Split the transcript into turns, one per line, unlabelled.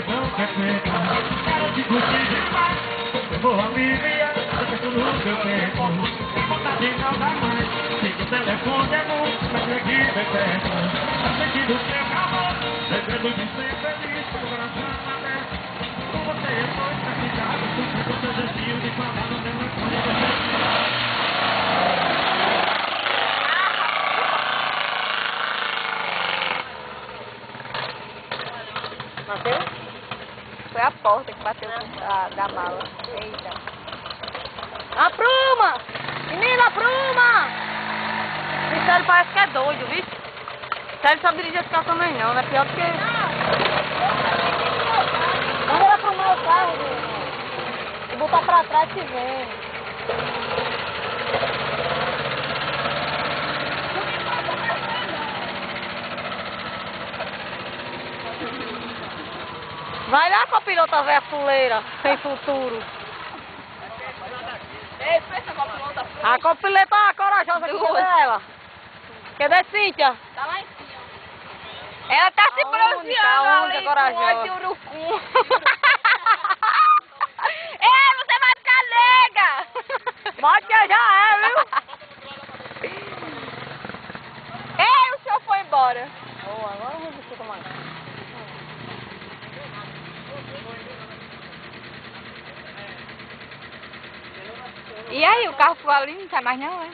você não quer pegar. Quero te curtir demais, eu vou aliviar, deixa no teu tempo. Tem vontade de nada mais, fica o telefone é bom, mas é que me perto. Tá sentindo o seu calor, lembrando de ser feliz, meu coração aberto. Com você eu tô estressado, com seu jeitinho de falar no telefone.
Bateu? Foi a porta que bateu da mala. Eita. Apruma! Menina, apruma! Esse Célio parece que é doido, viu? Célio sabe dirigir esse carro também não, né? Pior do que... Manda ela aprumar o carro, meu. E botar pra trás que vem. Vai lá, copilota velha fuleira, sem futuro.
Ei, pensa a copilota.
A copilota corajosa que dela. Cadê Cíntia?
Tá lá em cima. Ela tá se bronzeando
a
ali
única
com
corajosa.
óleo de urucum. Ei, você vai ficar nega.
Pode que já é, viu?
Ei, o senhor foi embora.
Oh, agora eu vou ver como é.
E aí, o carro foi ali, não sai mais não, é?